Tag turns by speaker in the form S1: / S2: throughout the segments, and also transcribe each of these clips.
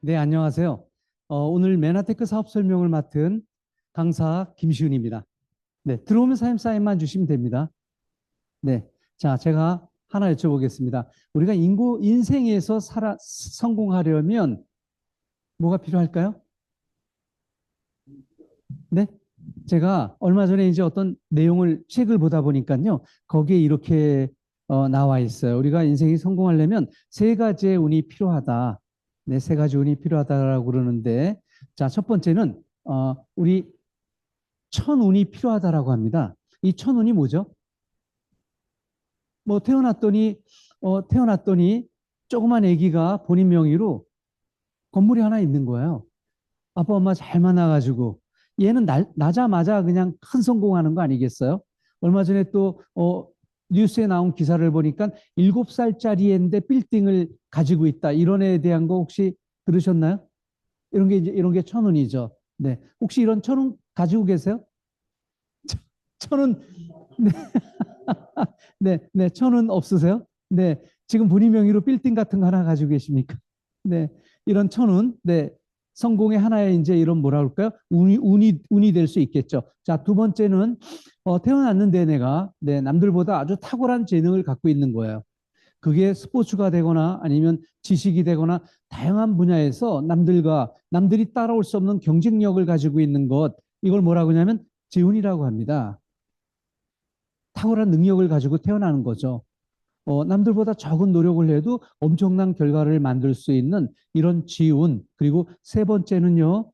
S1: 네, 안녕하세요. 오늘 메나테크 사업 설명을 맡은 강사 김시훈입니다. 네, 들어오면 사임만 주시면 됩니다. 네, 자, 제가 하나 여쭤보겠습니다. 우리가 인생에서 성공하려면 뭐가 필요할까요? 네, 제가 얼마 전에 이제 어떤 책을 보다 보니까요, 거기에 이렇게 나와 있어요. 우리가 인생이 성공하려면 세 가지의 운이 필요하다. 네, 세 가지 운이 필요하다라고 그러는데, 자, 첫 번째는 우리 천운이 필요하다라고 합니다. 이 천운이 뭐죠? 뭐 태어났더니 조그만 아기가 본인 명의로 건물이 하나 있는 거예요. 아빠 엄마 잘 만나가지고 얘는 나자마자 그냥 큰 성공하는 거 아니겠어요? 얼마 전에 또 뉴스에 나온 기사를 보니까 7살짜리 애인데 빌딩을 가지고 있다. 이런 애에 대한 거 혹시 들으셨나요? 이런 게 천운이죠. 네. 혹시 이런 천운 가지고 계세요? 천운 네, 네, 네, 천운 없으세요? 네, 지금 본인 명의로 빌딩 같은 거 하나 가지고 계십니까? 네, 이런 천운, 네, 성공의 하나의 이제 이런 뭐라 그럴까요? 운이 될 수 있겠죠. 자, 두 번째는 태어났는데 내가 네, 남들보다 아주 탁월한 재능을 갖고 있는 거예요. 그게 스포츠가 되거나 아니면 지식이 되거나 다양한 분야에서 남들이 따라올 수 없는 경쟁력을 가지고 있는 것, 이걸 뭐라고 하냐면 재운이라고 합니다. 탁월한 능력을 가지고 태어나는 거죠. 남들보다 적은 노력을 해도 엄청난 결과를 만들 수 있는 이런 지운, 그리고 세 번째는요,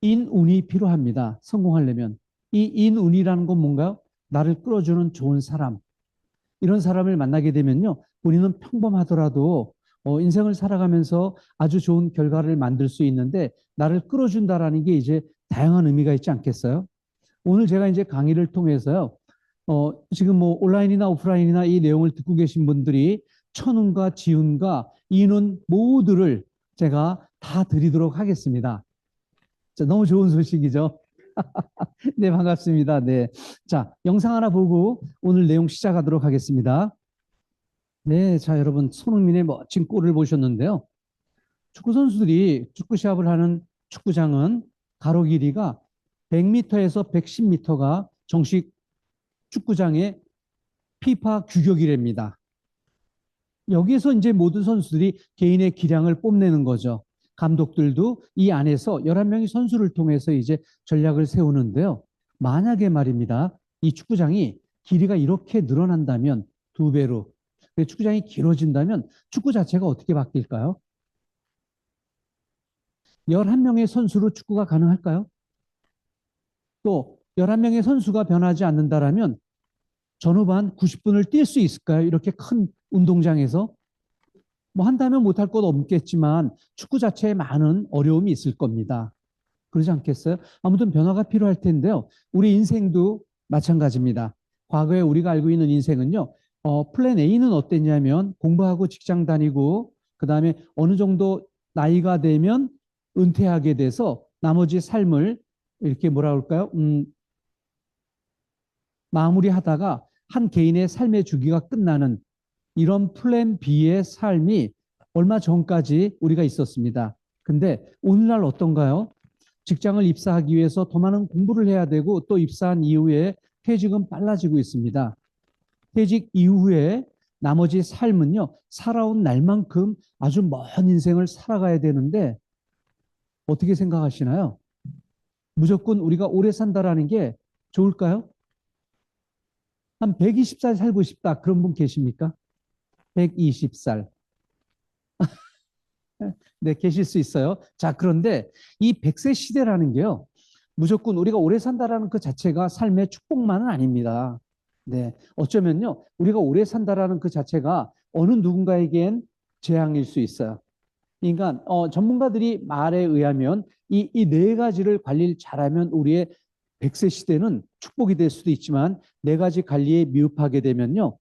S1: 인운이 필요합니다. 성공하려면. 이 인운이라는 건 뭔가요? 나를 끌어주는 좋은 사람. 이런 사람을 만나게 되면요, 본인은 평범하더라도 인생을 살아가면서 아주 좋은 결과를 만들 수 있는데, 나를 끌어준다라는 게 이제 다양한 의미가 있지 않겠어요? 오늘 제가 이제 강의를 통해서요, 지금 뭐 온라인이나 오프라인이나 이 내용을 듣고 계신 분들이 천운과 지운과 인운 모두를 제가 다 드리도록 하겠습니다. 자, 너무 좋은 소식이죠. 네, 반갑습니다. 네. 자, 영상 하나 보고 오늘 내용 시작하도록 하겠습니다. 네, 자, 여러분, 손흥민의 멋진 골을 보셨는데요. 축구 선수들이 축구 시합을 하는 축구장은 가로 길이가 100m에서 110m가 정식 축구장의 피파 규격이랍니다. 여기에서 이제 모든 선수들이 개인의 기량을 뽐내는 거죠. 감독들도 이 안에서 11명의 선수를 통해서 이제 전략을 세우는데요. 만약에 말입니다. 이 축구장이 길이가 이렇게 늘어난다면 두 배로 축구장이 길어진다면 축구 자체가 어떻게 바뀔까요? 11명의 선수로 축구가 가능할까요? 또 11명의 선수가 변하지 않는다라면 전후반 90분을 뛸 수 있을까요? 이렇게 큰 운동장에서 뭐 한다면 못할 것 없겠지만 축구 자체에 많은 어려움이 있을 겁니다. 그러지 않겠어요? 아무튼 변화가 필요할 텐데요. 우리 인생도 마찬가지입니다. 과거에 우리가 알고 있는 인생은요. 플랜 A는 어땠냐면 공부하고 직장 다니고 그다음에 어느 정도 나이가 되면 은퇴하게 돼서 나머지 삶을 이렇게 뭐라 그럴까요? 마무리하다가 한 개인의 삶의 주기가 끝나는 이런 플랜 B의 삶이 얼마 전까지 우리가 있었습니다. 근데 오늘날 어떤가요? 직장을 입사하기 위해서 더 많은 공부를 해야 되고 또 입사한 이후에 퇴직은 빨라지고 있습니다. 퇴직 이후에 나머지 삶은요, 살아온 날만큼 아주 먼 인생을 살아가야 되는데 어떻게 생각하시나요? 무조건 우리가 오래 산다라는 게 좋을까요? 한 120살 살고 싶다. 그런 분 계십니까? 120살. 네, 계실 수 있어요. 자, 그런데 이 100세 시대라는 게요. 무조건 우리가 오래 산다라는 그 자체가 삶의 축복만은 아닙니다. 네, 어쩌면요. 우리가 오래 산다라는 그 자체가 어느 누군가에겐 재앙일 수 있어요. 그러니까 전문가들이 말에 의하면 이 네 가지를 관리를 잘하면 우리의 100세 시대는 축복이 될 수도 있지만 네 가지 관리에 미흡하게 되면요.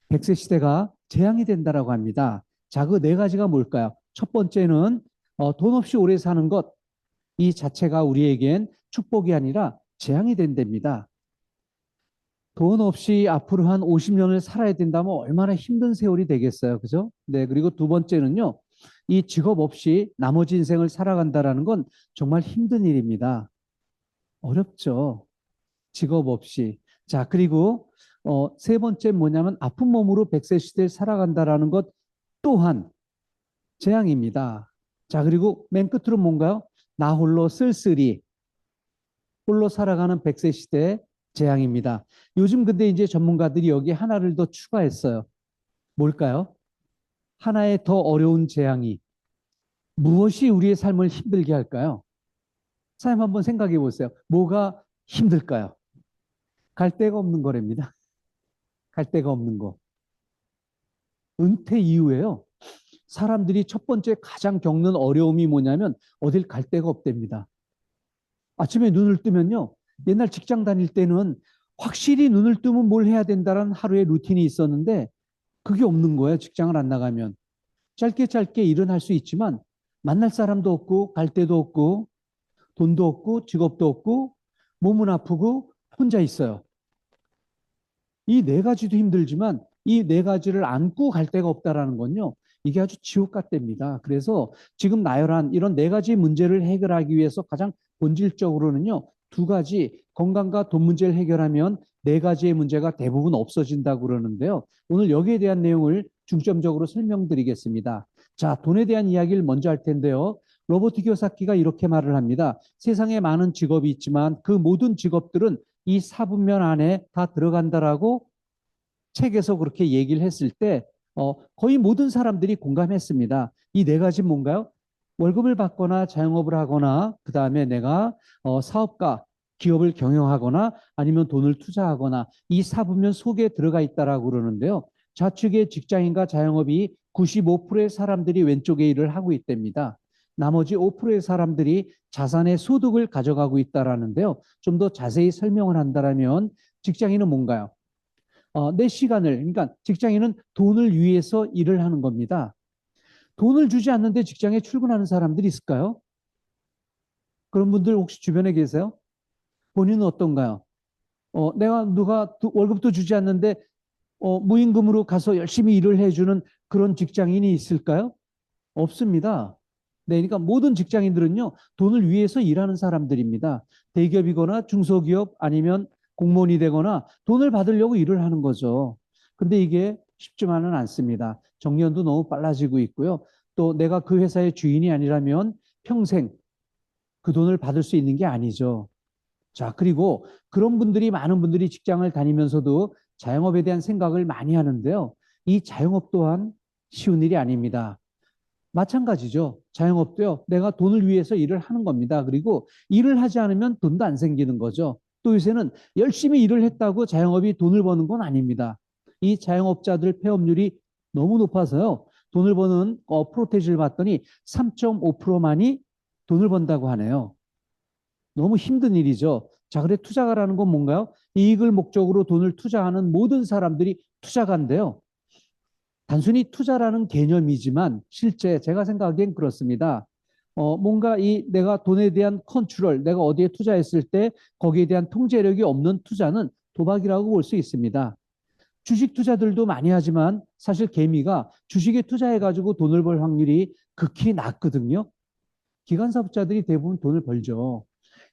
S1: 100세 시대가 재앙이 된다라고 합니다. 자, 그 네 가지가 뭘까요? 첫 번째는 돈 없이 오래 사는 것, 이 자체가 우리에겐 축복이 아니라 재앙이 된답니다. 돈 없이 앞으로 한 50년을 살아야 된다면 얼마나 힘든 세월이 되겠어요. 그죠? 네. 그리고 두 번째는요. 이 직업 없이 나머지 인생을 살아간다라는 건 정말 힘든 일입니다. 어렵죠. 직업 없이. 자, 그리고 세 번째 뭐냐면 아픈 몸으로 100세 시대를 살아간다라는 것 또한 재앙입니다. 자, 그리고 맨 끝으로 뭔가요? 나 홀로 쓸쓸히 홀로 살아가는 100세 시대 재앙입니다. 요즘 근데 이제 전문가들이 여기 하나를 더 추가했어요. 뭘까요? 하나의 더 어려운 재앙이 무엇이 우리의 삶을 힘들게 할까요? 사람 한번 생각해 보세요. 뭐가 힘들까요? 갈 데가 없는 거랍니다. 갈 데가 없는 거. 은퇴 이후에요. 사람들이 첫 번째 가장 겪는 어려움이 뭐냐면 어딜 갈 데가 없답니다. 아침에 눈을 뜨면요. 옛날 직장 다닐 때는 확실히 눈을 뜨면 뭘 해야 된다는 하루의 루틴이 있었는데 그게 없는 거예요. 직장을 안 나가면. 짧게 짧게 일은 할 수 있지만 만날 사람도 없고 갈 데도 없고 돈도 없고 직업도 없고 몸은 아프고 혼자 있어요. 이 네 가지도 힘들지만 이 네 가지를 안고 갈 데가 없다라는 건요. 이게 아주 지옥 같답니다. 그래서 지금 나열한 이런 네 가지 문제를 해결하기 위해서 가장 본질적으로는요. 두 가지 건강과 돈 문제를 해결하면 네 가지의 문제가 대부분 없어진다고 그러는데요. 오늘 여기에 대한 내용을 중점적으로 설명드리겠습니다. 자, 돈에 대한 이야기를 먼저 할 텐데요. 로버트 키요사키가 이렇게 말을 합니다. 세상에 많은 직업이 있지만 그 모든 직업들은 이 사분면 안에 다 들어간다라고 책에서 그렇게 얘기를 했을 때 거의 모든 사람들이 공감했습니다. 이 네 가지 뭔가요? 월급을 받거나 자영업을 하거나 그 다음에 내가 사업가, 기업을 경영하거나 아니면 돈을 투자하거나 이 사분면 속에 들어가 있다라고 그러는데요. 좌측의 직장인과 자영업이 95%의 사람들이 왼쪽에 일을 하고 있답니다. 나머지 5%의 사람들이 자산의 소득을 가져가고 있다라는데요. 좀 더 자세히 설명을 한다면 직장인은 뭔가요? 내 시간을, 그러니까 직장인은 돈을 위해서 일을 하는 겁니다. 돈을 주지 않는데 직장에 출근하는 사람들이 있을까요? 그런 분들 혹시 주변에 계세요? 본인은 어떤가요? 내가 누가 월급도 주지 않는데 무임금으로 가서 열심히 일을 해주는 그런 직장인이 있을까요? 없습니다. 네, 그러니까 모든 직장인들은요, 돈을 위해서 일하는 사람들입니다. 대기업이거나 중소기업 아니면 공무원이 되거나 돈을 받으려고 일을 하는 거죠. 근데 이게 쉽지만은 않습니다. 정년도 너무 빨라지고 있고요. 또 내가 그 회사의 주인이 아니라면 평생 그 돈을 받을 수 있는 게 아니죠. 자, 그리고 그런 분들이 많은 분들이 직장을 다니면서도 자영업에 대한 생각을 많이 하는데요. 이 자영업 또한 쉬운 일이 아닙니다. 마찬가지죠. 자영업도요. 내가 돈을 위해서 일을 하는 겁니다. 그리고 일을 하지 않으면 돈도 안 생기는 거죠. 또 요새는 열심히 일을 했다고 자영업이 돈을 버는 건 아닙니다. 이 자영업자들 폐업률이 너무 높아서요. 돈을 버는 프로테지를 봤더니 3.5%만이 돈을 번다고 하네요. 너무 힘든 일이죠. 자, 그래 투자가라는 건 뭔가요? 이익을 목적으로 돈을 투자하는 모든 사람들이 투자가인데요. 단순히 투자라는 개념이지만 실제 제가 생각하기엔 그렇습니다. 뭔가 이 내가 돈에 대한 컨트롤, 내가 어디에 투자했을 때 거기에 대한 통제력이 없는 투자는 도박이라고 볼 수 있습니다. 주식 투자들도 많이 하지만 사실 개미가 주식에 투자해가지고 돈을 벌 확률이 극히 낮거든요. 기관사업자들이 대부분 돈을 벌죠.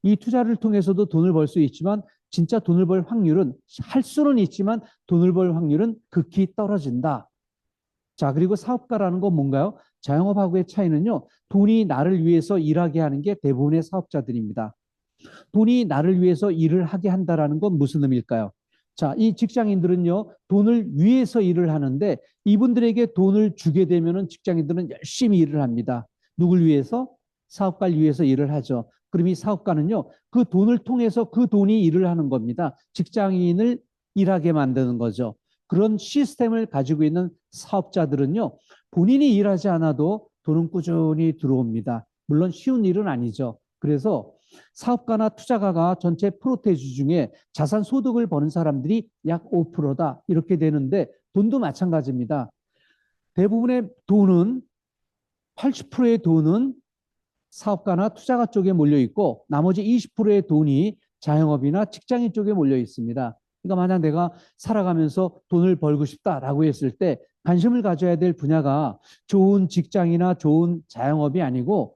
S1: 이 투자를 통해서도 돈을 벌 수 있지만 진짜 돈을 벌 확률은 할 수는 있지만 돈을 벌 확률은 극히 떨어진다. 자, 그리고 사업가라는 건 뭔가요? 자영업하고의 차이는요, 돈이 나를 위해서 일하게 하는 게 대부분의 사업자들입니다. 돈이 나를 위해서 일을 하게 한다라는 건 무슨 의미일까요? 자, 이 직장인들은요, 돈을 위해서 일을 하는데 이분들에게 돈을 주게 되면은 직장인들은 열심히 일을 합니다. 누굴 위해서? 사업가를 위해서 일을 하죠. 그럼 이 사업가는요, 그 돈을 통해서 그 돈이 일을 하는 겁니다. 직장인을 일하게 만드는 거죠. 그런 시스템을 가지고 있는 사업자들은요, 본인이 일하지 않아도 돈은 꾸준히 들어옵니다. 물론 쉬운 일은 아니죠. 그래서 사업가나 투자가가 전체 프로테이지 중에 자산 소득을 버는 사람들이 약 5%다. 이렇게 되는데 돈도 마찬가지입니다. 대부분의 돈은 80%의 돈은 사업가나 투자가 쪽에 몰려 있고 나머지 20%의 돈이 자영업이나 직장인 쪽에 몰려 있습니다. 그러니까 만약 내가 살아가면서 돈을 벌고 싶다라고 했을 때 관심을 가져야 될 분야가 좋은 직장이나 좋은 자영업이 아니고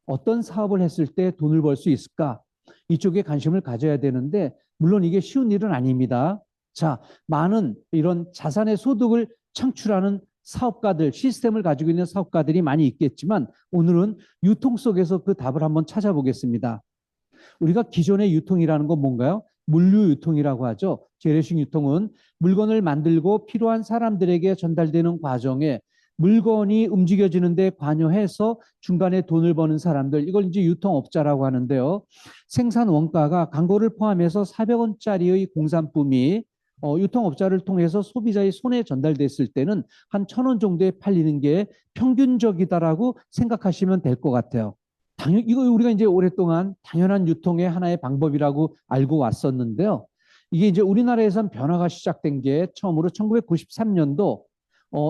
S1: 어떤 사업을 했을 때 돈을 벌 수 있을까? 이쪽에 관심을 가져야 되는데 물론 이게 쉬운 일은 아닙니다. 자, 많은 이런 자산의 소득을 창출하는 사업가들, 시스템을 가지고 있는 사업가들이 많이 있겠지만 오늘은 유통 속에서 그 답을 한번 찾아보겠습니다. 우리가 기존의 유통이라는 건 뭔가요? 물류 유통이라고 하죠. 재래식 유통은 물건을 만들고 필요한 사람들에게 전달되는 과정에 물건이 움직여지는데 관여해서 중간에 돈을 버는 사람들, 이걸 이제 유통업자라고 하는데요. 생산 원가가 광고를 포함해서 400원짜리의 공산품이 유통업자를 통해서 소비자의 손에 전달됐을 때는 한 1,000원 정도에 팔리는 게 평균적이다라고 생각하시면 될 것 같아요. 이거 우리가 이제 오랫동안 당연한 유통의 하나의 방법이라고 알고 왔었는데요. 이게 이제 우리나라에선 변화가 시작된 게 처음으로 1993년도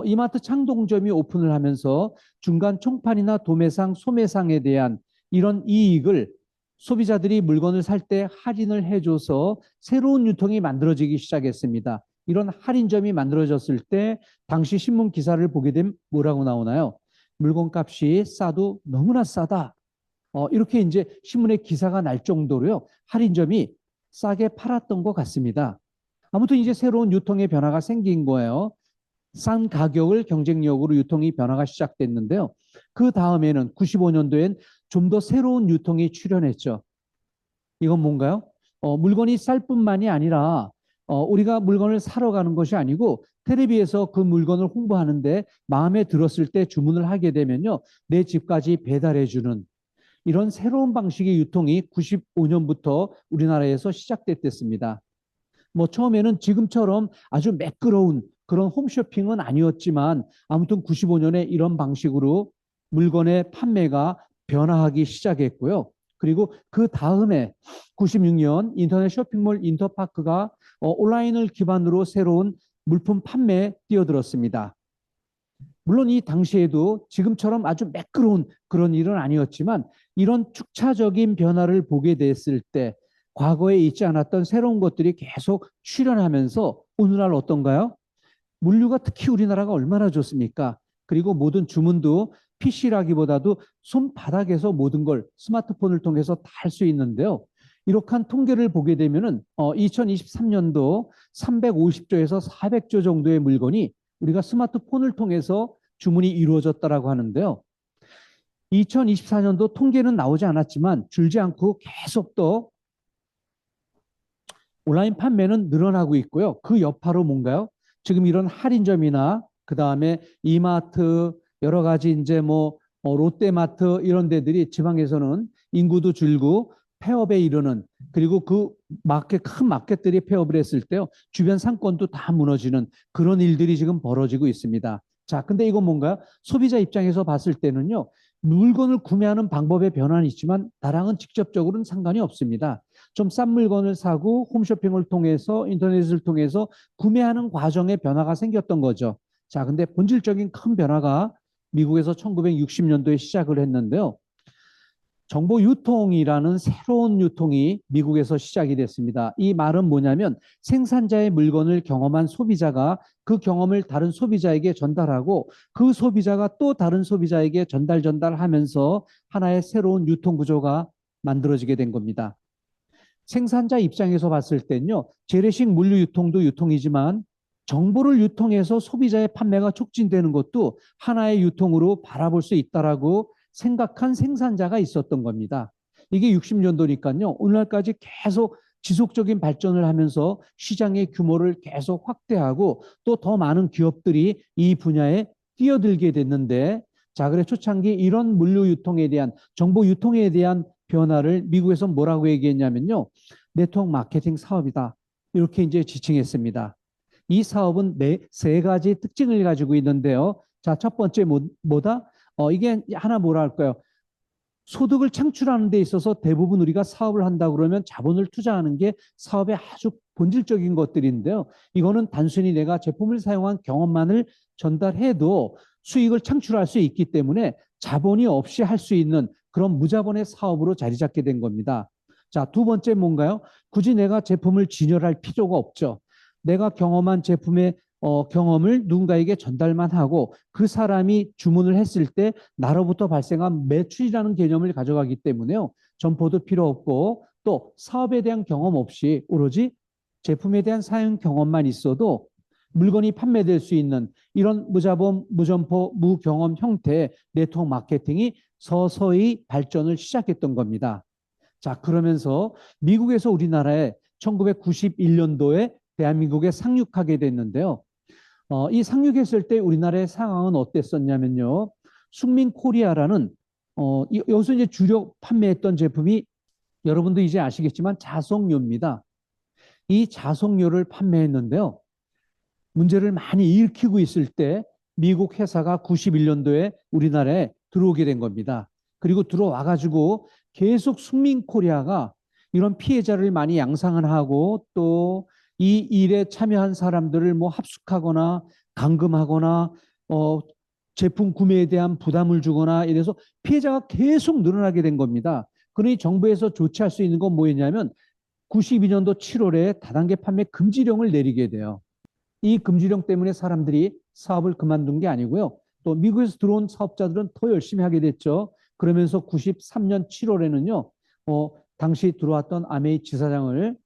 S1: 이마트 창동점이 오픈을 하면서 중간 총판이나 도매상, 소매상에 대한 이런 이익을 소비자들이 물건을 살 때 할인을 해줘서 새로운 유통이 만들어지기 시작했습니다. 이런 할인점이 만들어졌을 때 당시 신문 기사를 보게 되면 뭐라고 나오나요? 물건값이 싸도 너무나 싸다. 이렇게 이제 신문에 기사가 날 정도로요. 할인점이 싸게 팔았던 것 같습니다. 아무튼 이제 새로운 유통의 변화가 생긴 거예요. 싼 가격을 경쟁력으로 유통이 변화가 시작됐는데요. 그 다음에는 95년도엔 좀 더 새로운 유통이 출현했죠. 이건 뭔가요? 물건이 쌀 뿐만이 아니라 우리가 물건을 사러 가는 것이 아니고 텔레비에서 그 물건을 홍보하는데 마음에 들었을 때 주문을 하게 되면요. 내 집까지 배달해 주는 이런 새로운 방식의 유통이 95년부터 우리나라에서 시작됐습니다. 뭐 처음에는 지금처럼 아주 매끄러운 그런 홈쇼핑은 아니었지만 아무튼 95년에 이런 방식으로 물건의 판매가 변화하기 시작했고요. 그리고 그 다음에 96년 인터넷 쇼핑몰 인터파크가 온라인을 기반으로 새로운 물품 판매에 뛰어들었습니다. 물론 이 당시에도 지금처럼 아주 매끄러운 그런 일은 아니었지만 이런 축차적인 변화를 보게 됐을 때 과거에 있지 않았던 새로운 것들이 계속 출현하면서 오늘날 어떤가요? 물류가 특히 우리나라가 얼마나 좋습니까? 그리고 모든 주문도 PC라기보다도 손바닥에서 모든 걸 스마트폰을 통해서 다 할 수 있는데요. 이렇게 한 통계를 보게 되면은 2023년도 350조에서 400조 정도의 물건이 우리가 스마트폰을 통해서 주문이 이루어졌다라고 하는데요. 2024년도 통계는 나오지 않았지만 줄지 않고 계속 또 온라인 판매는 늘어나고 있고요. 그 여파로 뭔가요? 지금 이런 할인점이나 그 다음에 이마트 여러 가지 이제 뭐 롯데마트 이런 데들이 지방에서는 인구도 줄고 폐업에 이르는 그리고 그 마켓 큰 마켓들이 폐업을 했을 때요. 주변 상권도 다 무너지는 그런 일들이 지금 벌어지고 있습니다. 자, 근데 이건 뭔가요? 소비자 입장에서 봤을 때는요. 물건을 구매하는 방법의 변화는 있지만 나랑은 직접적으로는 상관이 없습니다. 좀 싼 물건을 사고 홈쇼핑을 통해서 인터넷을 통해서 구매하는 과정에 변화가 생겼던 거죠. 자, 근데 본질적인 큰 변화가 미국에서 1960년도에 시작을 했는데요. 정보 유통이라는 새로운 유통이 미국에서 시작이 됐습니다. 이 말은 뭐냐면 생산자의 물건을 경험한 소비자가 그 경험을 다른 소비자에게 전달하고 그 소비자가 또 다른 소비자에게 전달하면서 하나의 새로운 유통 구조가 만들어지게 된 겁니다. 생산자 입장에서 봤을 때는요. 재래식 물류 유통도 유통이지만 정보를 유통해서 소비자의 판매가 촉진되는 것도 하나의 유통으로 바라볼 수 있다라고 생각한 생산자가 있었던 겁니다. 이게 60년도니까요. 오늘날까지 계속 지속적인 발전을 하면서 시장의 규모를 계속 확대하고 또 더 많은 기업들이 이 분야에 뛰어들게 됐는데 자, 그래 초창기 이런 물류 유통에 대한 정보 유통에 대한 변화를 미국에서 뭐라고 얘기했냐면요. 네트워크 마케팅 사업이다. 이렇게 이제 지칭했습니다. 이 사업은 세 가지 특징을 가지고 있는데요. 자, 첫 번째 뭐다? 이게 하나 뭐라 할까요? 소득을 창출하는 데 있어서 대부분 우리가 사업을 한다 그러면 자본을 투자하는 게 사업의 아주 본질적인 것들인데요. 이거는 단순히 내가 제품을 사용한 경험만을 전달해도 수익을 창출할 수 있기 때문에 자본이 없이 할 수 있는 그런 무자본의 사업으로 자리 잡게 된 겁니다. 자, 두 번째 뭔가요? 굳이 내가 제품을 진열할 필요가 없죠. 내가 경험한 제품의 경험을 누군가에게 전달만 하고 그 사람이 주문을 했을 때 나로부터 발생한 매출이라는 개념을 가져가기 때문에요. 점포도 필요 없고 또 사업에 대한 경험 없이 오로지 제품에 대한 사용 경험만 있어도 물건이 판매될 수 있는 이런 무자본, 무점포, 무경험 형태의 네트워크 마케팅이 서서히 발전을 시작했던 겁니다. 자, 그러면서 미국에서 우리나라에 1991년도에 대한민국에 상륙하게 됐는데요. 이 상륙했을 때 우리나라의 상황은 어땠었냐면요. 숙민 코리아라는 여기서 이제 주력 판매했던 제품이 여러분도 이제 아시겠지만 자석료입니다. 이 자석료를 판매했는데요. 문제를 많이 일으키고 있을 때 미국 회사가 91년도에 우리나라에 들어오게 된 겁니다. 그리고 들어와 가지고 계속 숙민코리아가 이런 피해자를 많이 양상을 하고 또 이 일에 참여한 사람들을 뭐 합숙하거나 감금하거나 제품 구매에 대한 부담을 주거나 이래서 피해자가 계속 늘어나게 된 겁니다. 그러니 정부에서 조치할 수 있는 건 뭐였냐면 92년도 7월에 다단계 판매 금지령을 내리게 돼요. 이 금지령 때문에 사람들이 사업을 그만둔 게 아니고요. 또 미국에서 들어온 사업자들은 더 열심히 하게 됐죠. 그러면서 93년 7월에는요. 당시 들어왔던 아메이 지사장을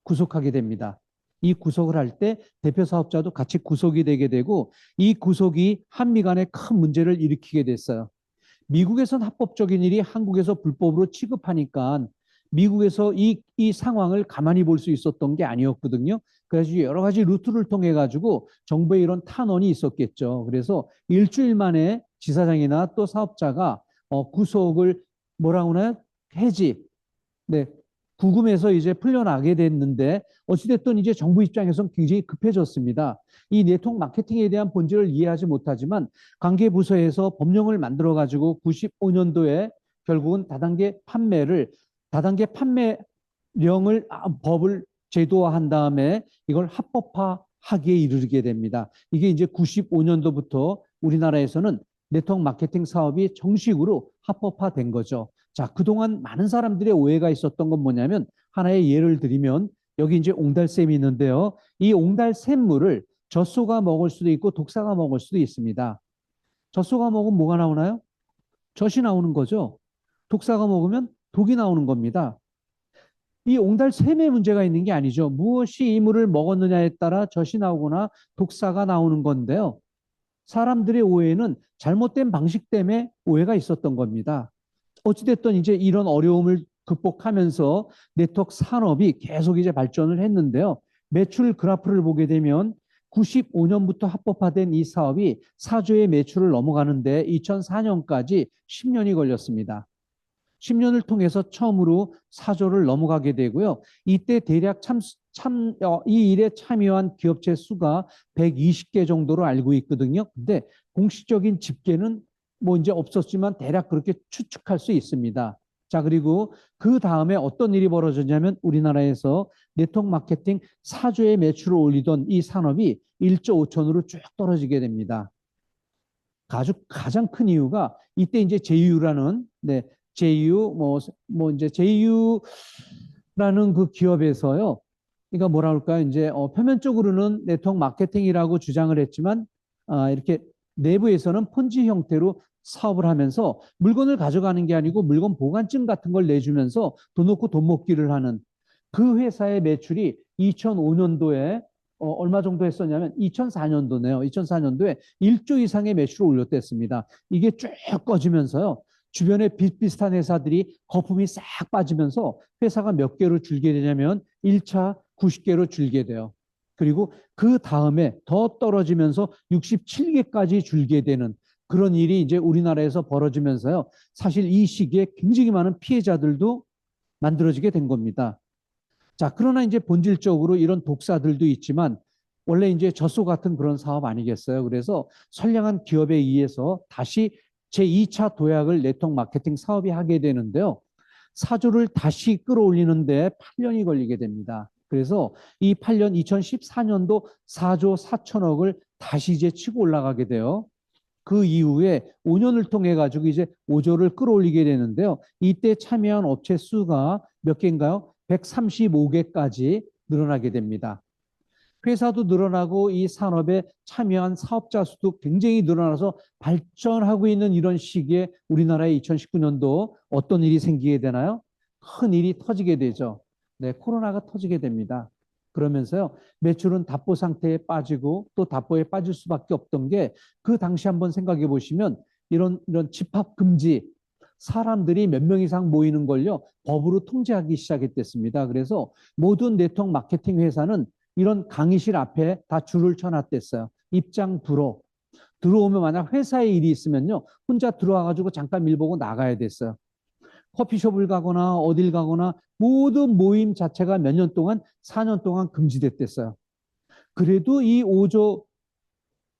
S1: 구속하게 됩니다. 이 구속을 할 때 대표 사업자도 같이 구속이 되게 되고 이 구속이 한미 간에 큰 문제를 일으키게 됐어요. 미국에선 합법적인 일이 한국에서 불법으로 취급하니까 미국에서 이 상황을 가만히 볼 수 있었던 게 아니었거든요. 그래서 여러 가지 루트를 통해 가지고 정부의 이런 탄원이 있었겠죠. 그래서 일주일 만에 지사장이나 또 사업자가 구속을 뭐라고 하나요? 해지. 네. 구금해서 이제 풀려나게 됐는데 어찌됐든 이제 정부 입장에서는 굉장히 급해졌습니다. 이 네트워크 마케팅에 대한 본질을 이해하지 못하지만 관계부서에서 법령을 만들어 가지고 95년도에 결국은 다단계 판매령을 법을 제도화한 다음에 이걸 합법화하기에 이르게 됩니다. 이게 이제 95년도부터 우리나라에서는 네트워크 마케팅 사업이 정식으로 합법화된 거죠. 자, 그동안 많은 사람들의 오해가 있었던 건 뭐냐면 하나의 예를 들면 여기 이제 옹달샘이 있는데요. 이 옹달샘물을 젖소가 먹을 수도 있고 독사가 먹을 수도 있습니다. 젖소가 먹으면 뭐가 나오나요? 젖이 나오는 거죠. 독사가 먹으면 독이 나오는 겁니다. 이 옹달샘에 문제가 있는 게 아니죠. 무엇이 이 물을 먹었느냐에 따라 젖이 나오거나 독사가 나오는 건데요. 사람들의 오해는 잘못된 방식 때문에 오해가 있었던 겁니다. 어찌됐든 이제 이런 어려움을 극복하면서 네트워크 산업이 계속 이제 발전을 했는데요. 매출 그래프를 보게 되면 95년부터 합법화된 이 사업이 4조의 매출을 넘어가는데 2004년까지 10년이 걸렸습니다. 10년을 통해서 처음으로 4조를 넘어가게 되고요. 이때 대략 이 일에 참여한 기업체 수가 120개 정도로 알고 있거든요. 근데 공식적인 집계는 뭐 이제 없었지만 대략 그렇게 추측할 수 있습니다. 자, 그리고 그 다음에 어떤 일이 벌어졌냐면 우리나라에서 네트워크 마케팅 4조의 매출을 올리던 이 산업이 1조 5천으로 쭉 떨어지게 됩니다. 가장 큰 이유가 이때 이제 제휴라는 제휴 이제 제휴라는 그 기업에서요. 그러니까 뭐라 그럴까요? 이제 표면적으로는 네트워크 마케팅이라고 주장을 했지만 이렇게 내부에서는 폰지 형태로 사업을 하면서 물건을 가져가는 게 아니고 물건 보관증 같은 걸 내주면서 돈 놓고 돈 먹기를 하는 그 회사의 매출이 2005년도에 얼마 정도 했었냐면 2004년도네요. 2004년도에 1조 이상의 매출을 올렸댔습니다. 이게 쭉 꺼지면서요. 주변에 비슷비슷한 회사들이 거품이 싹 빠지면서 회사가 몇 개로 줄게 되냐면 1차 90개로 줄게 돼요. 그리고 그 다음에 더 떨어지면서 67개까지 줄게 되는 그런 일이 이제 우리나라에서 벌어지면서요. 사실 이 시기에 굉장히 많은 피해자들도 만들어지게 된 겁니다. 자, 그러나 이제 본질적으로 이런 독사들도 있지만 원래 이제 젖소 같은 그런 사업 아니겠어요? 그래서 선량한 기업에 의해서 다시 제2차 도약을 네트워크 마케팅 사업이 하게 되는데요. 사조를 다시 끌어올리는데 8년이 걸리게 됩니다. 그래서 이 8년 2014년도 4조 4천억을 다시 이제 치고 올라가게 돼요. 그 이후에 5년을 통해 가지고 이제 5조를 끌어올리게 되는데요. 이때 참여한 업체 수가 몇 개인가요? 135개까지 늘어나게 됩니다. 회사도 늘어나고 이 산업에 참여한 사업자 수도 굉장히 늘어나서 발전하고 있는 이런 시기에 우리나라의 2019년도 어떤 일이 생기게 되나요? 큰 일이 터지게 되죠. 네, 코로나가 터지게 됩니다. 그러면서요, 매출은 답보 상태에 빠지고 또 답보에 빠질 수밖에 없던 게 그 당시 한번 생각해 보시면 이런 집합 금지, 사람들이 몇 명 이상 모이는 걸요, 법으로 통제하기 시작했댔습니다. 그래서 모든 네트워크 마케팅 회사는 이런 강의실 앞에 다 줄을 쳐놨댔어요. 입장 불어. 들어오면 만약 회사에 일이 있으면요, 혼자 들어와가지고 잠깐 일 보고 나가야 됐어요. 커피숍을 가거나 어딜 가거나 모든 모임 자체가 몇 년 동안, 4년 동안 금지됐댔어요. 그래도 이 5조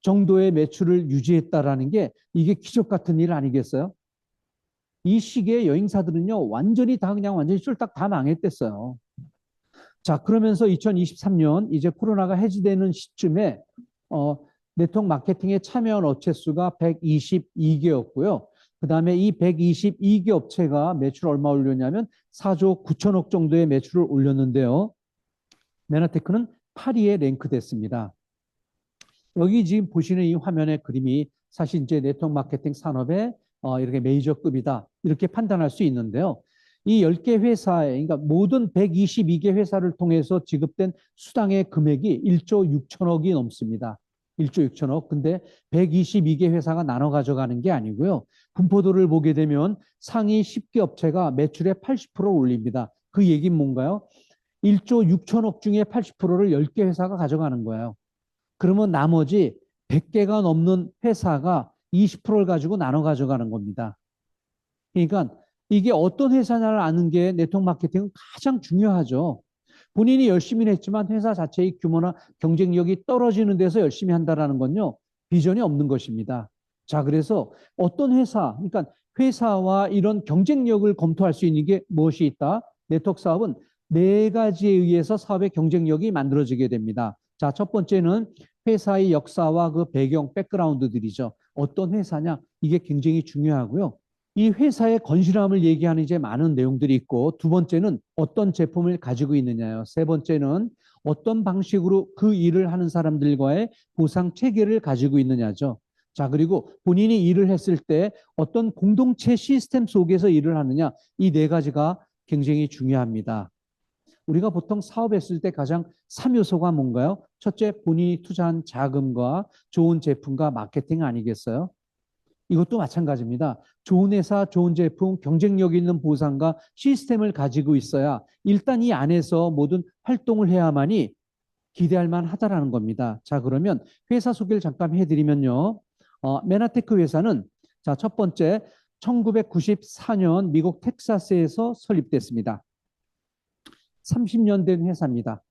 S1: 정도의 매출을 유지했다라는 게 이게 기적 같은 일 아니겠어요? 이 시기에 여행사들은요, 완전히 다 그냥 완전히 쫄딱 다 망했댔어요. 자, 그러면서 2023년 이제 코로나가 해지되는 시점에 네트워크 마케팅에 참여한 업체 수가 122개였고요. 그 다음에 이 122개 업체가 매출 얼마 올렸냐면 4조 9천억 정도의 매출을 올렸는데요. 메나테크는 8위에 랭크됐습니다. 여기 지금 보시는 이 화면의 그림이 사실 이제 네트워크 마케팅 산업의 이렇게 메이저급이다, 이렇게 판단할 수 있는데요. 이 10개 회사에, 그러니까 모든 122개 회사를 통해서 지급된 수당의 금액이 1조 6천억이 넘습니다. 1조 6천억. 근데 122개 회사가 나눠 가져가는 게 아니고요. 분포도를 보게 되면 상위 10개 업체가 매출의 80%를 올립니다. 그 얘기는 뭔가요? 1조 6천억 중에 80%를 10개 회사가 가져가는 거예요. 그러면 나머지 100개가 넘는 회사가 20%를 가지고 나눠 가져가는 겁니다. 그러니까 이게 어떤 회사냐를 아는 게 네트워크 마케팅은 가장 중요하죠. 본인이 열심히 했지만 회사 자체의 규모나 경쟁력이 떨어지는 데서 열심히 한다라는 건요, 비전이 없는 것입니다. 자, 그래서 어떤 회사, 그러니까 회사와 이런 경쟁력을 검토할 수 있는 게 무엇이 있다? 네트워크 사업은 네 가지에 의해서 사업의 경쟁력이 만들어지게 됩니다. 자, 첫 번째는 회사의 역사와 그 배경, 백그라운드들이죠. 어떤 회사냐? 이게 굉장히 중요하고요. 이 회사의 건실함을 얘기하는 이제 많은 내용들이 있고, 두 번째는 어떤 제품을 가지고 있느냐요. 세 번째는 어떤 방식으로 그 일을 하는 사람들과의 보상 체계를 가지고 있느냐죠. 자, 그리고 본인이 일을 했을 때 어떤 공동체 시스템 속에서 일을 하느냐, 이 네 가지가 굉장히 중요합니다. 우리가 보통 사업했을 때 가장 3요소가 뭔가요? 첫째, 본인이 투자한 자금과 좋은 제품과 마케팅 아니겠어요? 이것도 마찬가지입니다. 좋은 회사, 좋은 제품, 경쟁력 있는 보상과 시스템을 가지고 있어야 일단 이 안에서 모든 활동을 해야만이 기대할 만하다라는 겁니다. 자, 그러면 회사 소개를 잠깐 해드리면요. 메나테크 회사는, 자, 첫 번째, 1994년 미국 텍사스에서 설립됐습니다. 30년 된 회사입니다.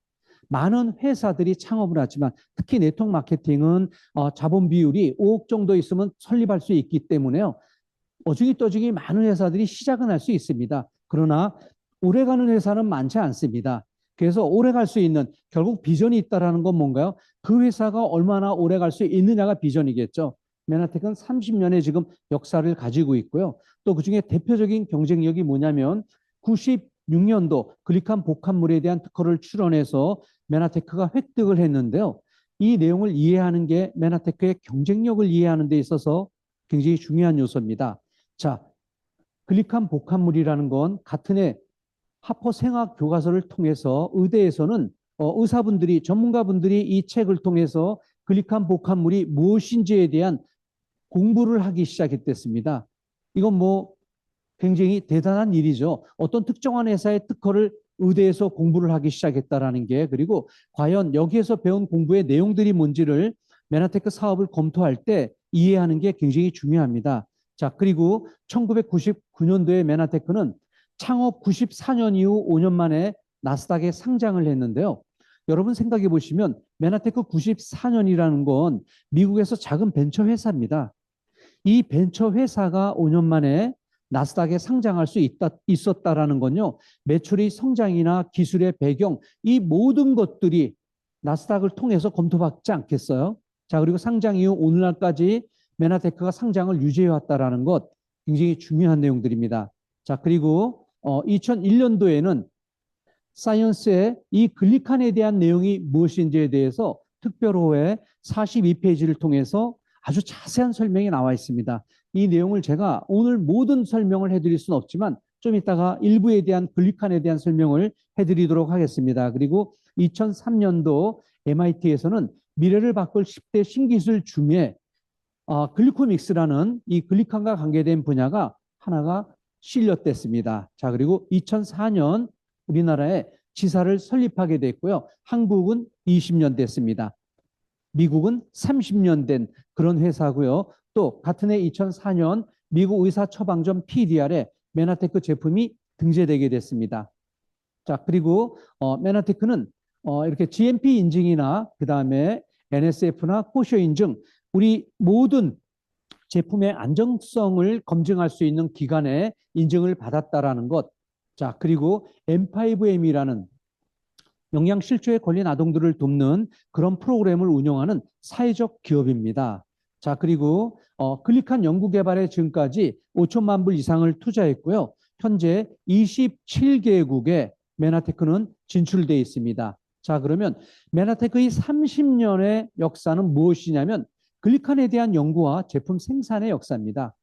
S1: 많은 회사들이 창업을 하지만 특히 네트워크 마케팅은 자본 비율이 5억 정도 있으면 설립할 수 있기 때문에요. 어중이 떠중이 많은 회사들이 시작은 할 수 있습니다. 그러나 오래가는 회사는 많지 않습니다. 그래서 오래 갈 수 있는, 결국 비전이 있다는 건 뭔가요? 그 회사가 얼마나 오래 갈 수 있느냐가 비전이겠죠. 메나텍은 30년의 지금 역사를 가지고 있고요. 또 그중에 대표적인 경쟁력이 뭐냐면 96년도 글리칸 복합물에 대한 특허를 출원해서 메나테크가 획득을 했는데요. 이 내용을 이해하는 게 메나테크의 경쟁력을 이해하는 데 있어서 굉장히 중요한 요소입니다. 자, 글리칸 복합물이라는 건 같은 해 하퍼 생학 교과서를 통해서 의대에서는 의사분들이, 전문가분들이 이 책을 통해서 글리칸 복합물이 무엇인지에 대한 공부를 하기 시작했댔습니다. 이건 뭐 굉장히 대단한 일이죠. 어떤 특정한 회사의 특허를 의대에서 공부를 하기 시작했다라는 게, 그리고 과연 여기에서 배운 공부의 내용들이 뭔지를 메나테크 사업을 검토할 때 이해하는 게 굉장히 중요합니다. 자, 그리고 1999년도에 메나테크는 창업 94년 이후 5년 만에 나스닥에 상장을 했는데요. 여러분 생각해 보시면 메나테크 94년이라는 건 미국에서 작은 벤처 회사입니다. 이 벤처 회사가 5년 만에 나스닥에 상장할 수 있었다라는 건요, 매출의 성장이나 기술의 배경, 이 모든 것들이 나스닥을 통해서 검토받지 않겠어요? 자, 그리고 상장 이후 오늘날까지 메나테크가 상장을 유지해 왔다라는 것, 굉장히 중요한 내용들입니다. 자, 그리고 2001년도에는 사이언스의 이 글리칸에 대한 내용이 무엇인지에 대해서 특별호의 42페이지를 통해서 아주 자세한 설명이 나와 있습니다. 이 내용을 제가 오늘 모든 설명을 해드릴 수는 없지만 좀 이따가 일부에 대한 글리칸에 대한 설명을 해드리도록 하겠습니다. 그리고 2003년도 MIT에서는 미래를 바꿀 10대 신기술 중에 글리코믹스라는 이 글리칸과 관계된 분야가 하나가 실렸댔습니다. 자, 그리고 2004년 우리나라에 지사를 설립하게 됐고요. 한국은 20년 됐습니다. 미국은 30년 된 그런 회사고요. 또 같은 해 2004년 미국 의사 처방전 PDR에 메나테크 제품이 등재되게 됐습니다. 자, 그리고 메나테크는 이렇게 GMP 인증이나 그다음에 NSF나 코쇼 인증 우리 모든 제품의 안정성을 검증할 수 있는 기관에 인증을 받았다라는 것. 자, 그리고 M5M이라는 영양 실조에 걸린 아동들을 돕는 그런 프로그램을 운영하는 사회적 기업입니다. 자, 그리고 글리칸 연구 개발에 지금까지 5천만 불 이상을 투자했고요. 현재 27개국에 메나테크는 진출되어 있습니다. 자, 그러면 메나테크의 30년의 역사는 무엇이냐면 글리칸에 대한 연구와 제품 생산의 역사입니다.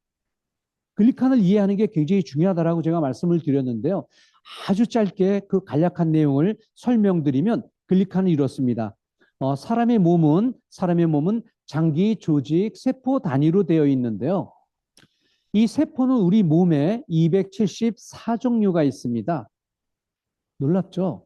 S1: 글리칸을 이해하는 게 굉장히 중요하다라고 제가 말씀을 드렸는데요. 아주 짧게 그 간략한 내용을 설명드리면 글리칸은 이렇습니다. 사람의 몸은 장기, 조직, 세포 단위로 되어 있는데요. 이 세포는 우리 몸에 274종류가 있습니다. 놀랍죠?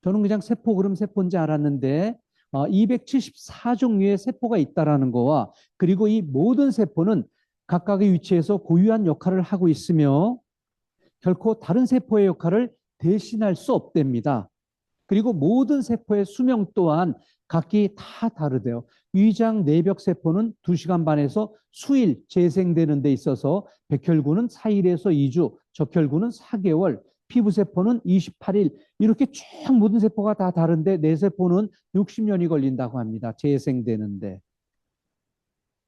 S1: 저는 그냥 세포 그럼 세포인지 알았는데 274종류의 세포가 있다라는 거와 그리고 이 모든 세포는 각각의 위치에서 고유한 역할을 하고 있으며 결코 다른 세포의 역할을 대신할 수 없답니다. 그리고 모든 세포의 수명 또한 각기 다 다르대요. 위장 내벽 세포는 2시간 반에서 수일 재생되는 데 있어서 백혈구는 4일에서 2주, 적혈구는 4개월, 피부세포는 28일 이렇게 쭉 모든 세포가 다 다른데 뇌세포는 60년이 걸린다고 합니다. 재생되는데.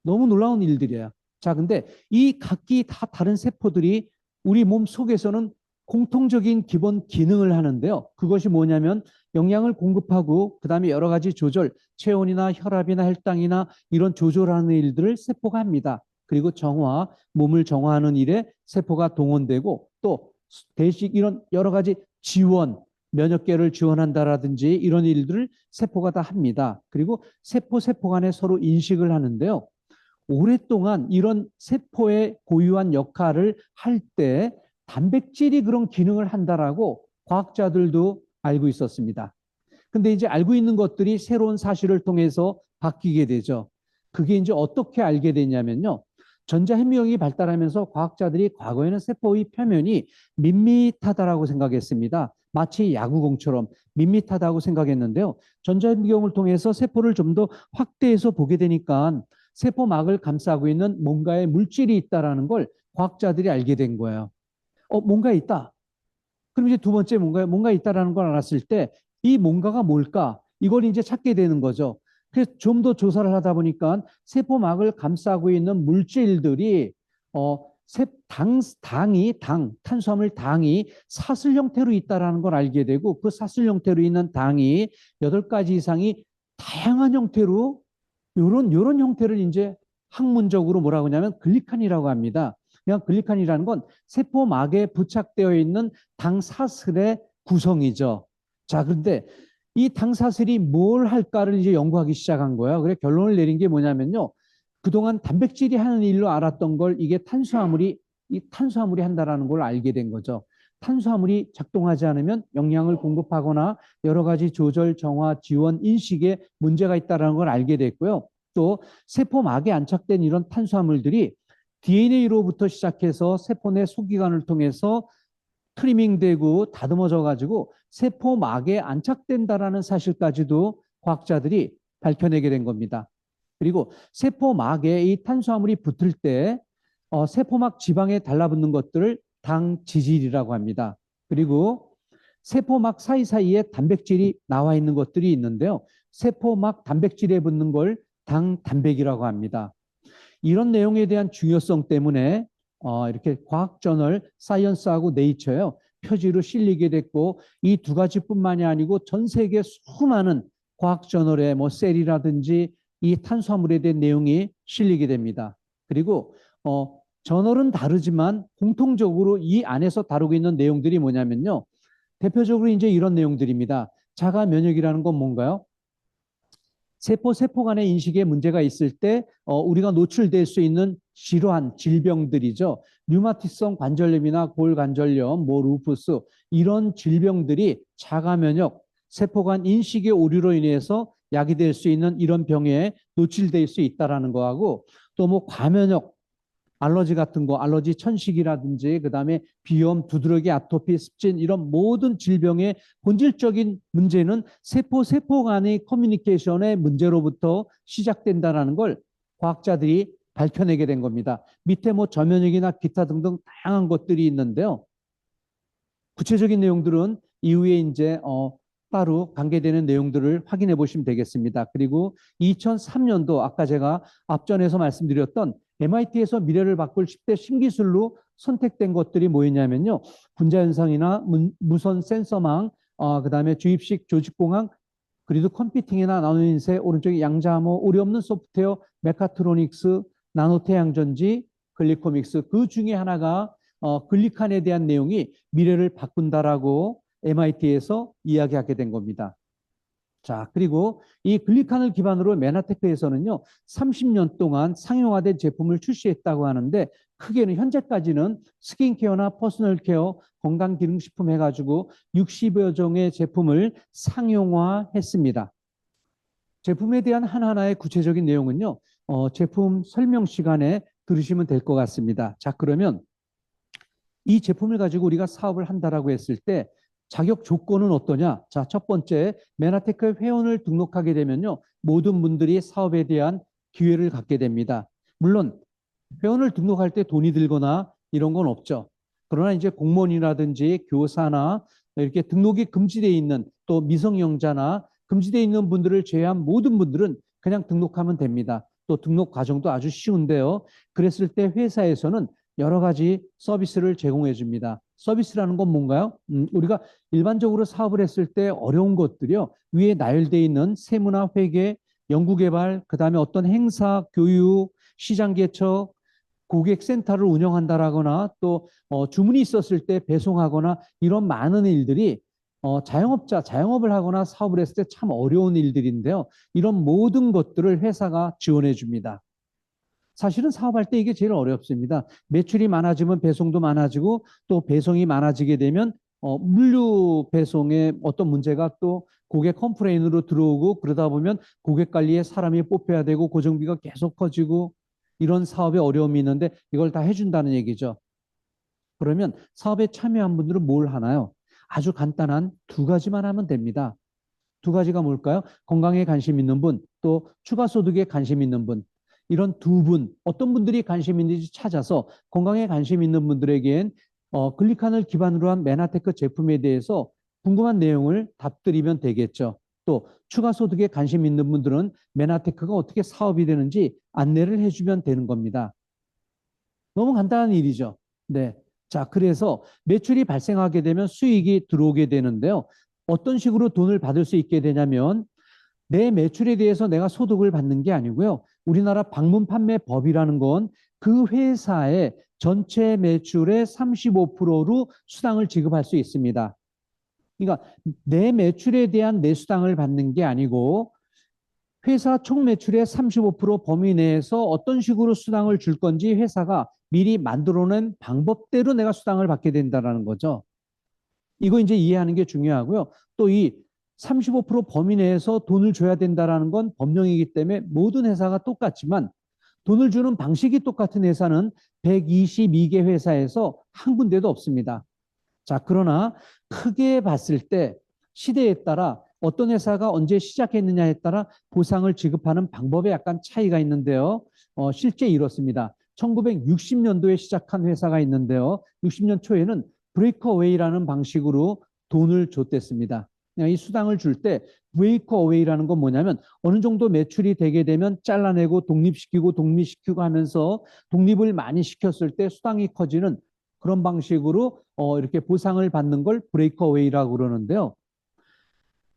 S1: 너무 놀라운 일들이에요. 자, 근데 이 각기 다 다른 세포들이 우리 몸 속에서는 공통적인 기본 기능을 하는데요. 그것이 뭐냐면 영양을 공급하고 그다음에 여러 가지 조절, 체온이나 혈압이나 혈당이나 이런 조절하는 일들을 세포가 합니다. 그리고 정화, 몸을 정화하는 일에 세포가 동원되고 또 대식 이런 여러 가지 지원, 면역계를 지원한다라든지 이런 일들을 세포가 다 합니다. 그리고 세포 간에 서로 인식을 하는데요. 오랫동안 이런 세포의 고유한 역할을 할 때 단백질이 그런 기능을 한다라고 과학자들도 알고 있었습니다. 근데 이제 알고 있는 것들이 새로운 사실을 통해서 바뀌게 되죠. 그게 이제 어떻게 알게 됐냐면요. 전자현미경이 발달하면서 과학자들이 과거에는 세포의 표면이 밋밋하다라고 생각했습니다. 마치 야구공처럼 밋밋하다고 생각했는데요. 전자현미경을 통해서 세포를 좀 더 확대해서 보게 되니까 세포막을 감싸고 있는 뭔가의 물질이 있다라는 걸 과학자들이 알게 된 거예요. 뭔가 있다. 그럼 이제 두 번째 뭔가 있다라는 걸 알았을 때 이 뭔가가 뭘까? 이걸 이제 찾게 되는 거죠. 그래서 좀 더 조사를 하다 보니까 세포막을 감싸고 있는 물질들이 탄수화물 당이 사슬 형태로 있다라는 걸 알게 되고 그 사슬 형태로 있는 당이 8가지 이상이 다양한 형태로 요런 형태를 이제 학문적으로 뭐라고 하냐면 글리칸이라고 합니다. 그냥 글리칸이라는 건 세포막에 부착되어 있는 당사슬의 구성이죠. 자, 그런데 이 당사슬이 뭘 할까를 이제 연구하기 시작한 거예요. 그래 결론을 내린 게 뭐냐면요. 그동안 단백질이 하는 일로 알았던 걸 이게 탄수화물이 한다라는 걸 알게 된 거죠. 탄수화물이 작동하지 않으면 영양을 공급하거나 여러 가지 조절, 정화, 지원, 인식에 문제가 있다는 걸 알게 됐고요. 또 세포막에 안착된 이런 탄수화물들이 DNA로부터 시작해서 세포 내 소기관을 통해서 트리밍되고 다듬어져 가지고 세포막에 안착된다라는 사실까지도 과학자들이 밝혀내게 된 겁니다. 그리고 세포막에 이 탄수화물이 붙을 때 세포막 지방에 달라붙는 것들을 당지질이라고 합니다. 그리고 세포막 사이사이에 단백질이 나와 있는 것들이 있는데요. 세포막 단백질에 붙는 걸 당단백이라고 합니다. 이런 내용에 대한 중요성 때문에 이렇게 과학 저널 사이언스하고 네이처요. 표지로 실리게 됐고 이 두 가지뿐만이 아니고 전 세계 수많은 과학 저널에 뭐 셀이라든지 이 탄수화물에 대한 내용이 실리게 됩니다. 그리고 저널은 다르지만 공통적으로 이 안에서 다루고 있는 내용들이 뭐냐면요. 대표적으로 이제 이런 내용들입니다. 자가 면역이라는 건 뭔가요? 세포 간의 인식에 문제가 있을 때 우리가 노출될 수 있는 질환, 질병들이죠. 류마티성 관절염이나 골관절염, 뭐 루푸스 이런 질병들이 자가 면역, 세포 간 인식의 오류로 인해서 야기될 수 있는 이런 병에 노출될 수 있다라는 거하고 또 뭐 과면역 알러지 같은 거, 알러지 천식이라든지 그다음에 비염, 두드러기, 아토피, 습진 이런 모든 질병의 본질적인 문제는 세포 간의 커뮤니케이션의 문제로부터 시작된다라는 걸 과학자들이 밝혀내게 된 겁니다. 밑에 뭐 저면역이나 기타 등등 다양한 것들이 있는데요. 구체적인 내용들은 이후에 이제 따로 관계되는 내용들을 확인해 보시면 되겠습니다. 그리고 2003년도 아까 제가 앞전에서 말씀드렸던 MIT에서 미래를 바꿀 10대 신기술로 선택된 것들이 뭐였냐면요. 분자현상이나 무선 센서망, 그다음에 주입식 조직공학, 그리고 컴퓨팅이나 나노인쇄, 오른쪽에 양자암호, 오류 없는 소프트웨어, 메카트로닉스, 나노태양전지, 글리코믹스 그 중에 하나가 글리칸에 대한 내용이 미래를 바꾼다라고 MIT에서 이야기하게 된 겁니다. 자, 그리고 이 글리칸을 기반으로 메나테크에서는요, 30년 동안 상용화된 제품을 출시했다고 하는데, 크게는 현재까지는 스킨케어나 퍼스널 케어, 건강기능식품 해가지고 60여 종의 제품을 상용화했습니다. 제품에 대한 하나하나의 구체적인 내용은요, 제품 설명 시간에 들으시면 될 것 같습니다. 자, 그러면 이 제품을 가지고 우리가 사업을 한다라고 했을 때 자격 조건은 어떠냐? 자, 첫 번째, 메나테크 회원을 등록하게 되면요, 모든 분들이 사업에 대한 기회를 갖게 됩니다. 물론 회원을 등록할 때 돈이 들거나 이런 건 없죠. 그러나 이제 공무원이라든지 교사나 이렇게 등록이 금지되어 있는 또 미성년자나 금지되어 있는 분들을 제외한 모든 분들은 그냥 등록하면 됩니다. 또 등록 과정도 아주 쉬운데요. 그랬을 때 회사에서는 여러 가지 서비스를 제공해 줍니다. 서비스라는 건 뭔가요? 우리가 일반적으로 사업을 했을 때 어려운 것들이요. 위에 나열되어 있는 세무나 회계, 연구개발, 그다음에 어떤 행사, 교육, 시장 개척, 고객센터를 운영한다라거나 또 주문이 있었을 때 배송하거나 이런 많은 일들이 자영업을 하거나 사업을 했을 때 참 어려운 일들인데요. 이런 모든 것들을 회사가 지원해 줍니다. 사실은 사업할 때 이게 제일 어렵습니다. 매출이 많아지면 배송도 많아지고 또 배송이 많아지게 되면 물류 배송에 어떤 문제가 또 고객 컴플레인으로 들어오고 그러다 보면 고객 관리에 사람이 뽑혀야 되고 고정비가 계속 커지고 이런 사업에 어려움이 있는데 이걸 다 해준다는 얘기죠. 그러면 사업에 참여한 분들은 뭘 하나요? 아주 간단한 두 가지만 하면 됩니다. 두 가지가 뭘까요? 건강에 관심 있는 분, 또 추가 소득에 관심 있는 분. 이런 두 분, 어떤 분들이 관심 있는지 찾아서 건강에 관심 있는 분들에겐 글리칸을 기반으로 한 메나테크 제품에 대해서 궁금한 내용을 답드리면 되겠죠. 또 추가 소득에 관심 있는 분들은 메나테크가 어떻게 사업이 되는지 안내를 해주면 되는 겁니다. 너무 간단한 일이죠. 네. 자, 그래서 매출이 발생하게 되면 수익이 들어오게 되는데요. 어떤 식으로 돈을 받을 수 있게 되냐면 내 매출에 대해서 내가 소득을 받는 게 아니고요. 우리나라 방문 판매 법이라는 건 그 회사의 전체 매출의 35%로 수당을 지급할 수 있습니다. 그러니까 내 매출에 대한 내수당을 받는 게 아니고 회사 총 매출의 35% 범위 내에서 어떤 식으로 수당을 줄 건지 회사가 미리 만들어낸 방법대로 내가 수당을 받게 된다는 거죠. 이거 이제 이해하는 게 중요하고요. 또 이 35% 범위 내에서 돈을 줘야 된다는 건 법령이기 때문에 모든 회사가 똑같지만 돈을 주는 방식이 똑같은 회사는 122개 회사에서 한 군데도 없습니다. 자, 그러나 크게 봤을 때 시대에 따라 어떤 회사가 언제 시작했느냐에 따라 보상을 지급하는 방법에 약간 차이가 있는데요. 실제 이렇습니다. 1960년도에 시작한 회사가 있는데요. 60년 초에는 브레이크어웨이라는 방식으로 돈을 줬댔습니다. 이 수당을 줄 때 브레이크어웨이라는 건 뭐냐면 어느 정도 매출이 되게 되면 잘라내고 독립시키고 하면서 독립을 많이 시켰을 때 수당이 커지는 그런 방식으로 이렇게 보상을 받는 걸 브레이크어웨이라고 그러는데요.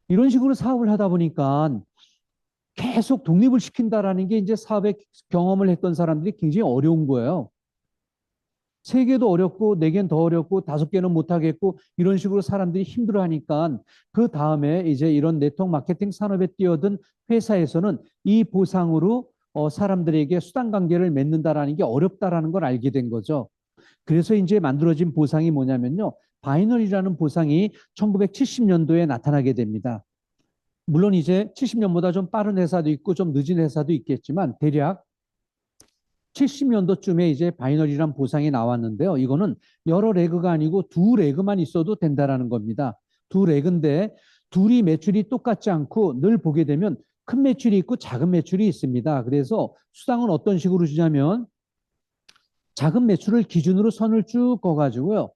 S1: 이런 식으로 사업을 하다 보니까 계속 독립을 시킨다라는 게 이제 사업의 경험을 했던 사람들이 굉장히 어려운 거예요. 세 개도 어렵고 네 개는 더 어렵고 다섯 개는 못 하겠고 이런 식으로 사람들이 힘들어하니까 그 다음에 이제 이런 네트워크 마케팅 산업에 뛰어든 회사에서는 이 보상으로 사람들에게 수당 관계를 맺는다라는 게 어렵다라는 걸 알게 된 거죠. 그래서 이제 만들어진 보상이 뭐냐면요. 바이너리라는 보상이 1970년도에 나타나게 됩니다. 물론 이제 70년보다 좀 빠른 회사도 있고 좀 늦은 회사도 있겠지만 대략 70년도쯤에 이제 바이너리란 보상이 나왔는데요. 이거는 여러 레그가 아니고 두 레그만 있어도 된다라는 겁니다. 두 레그인데 둘이 매출이 똑같지 않고 늘 보게 되면 큰 매출이 있고 작은 매출이 있습니다. 그래서 수당은 어떤 식으로 주냐면 작은 매출을 기준으로 선을 쭉 그어가지고요.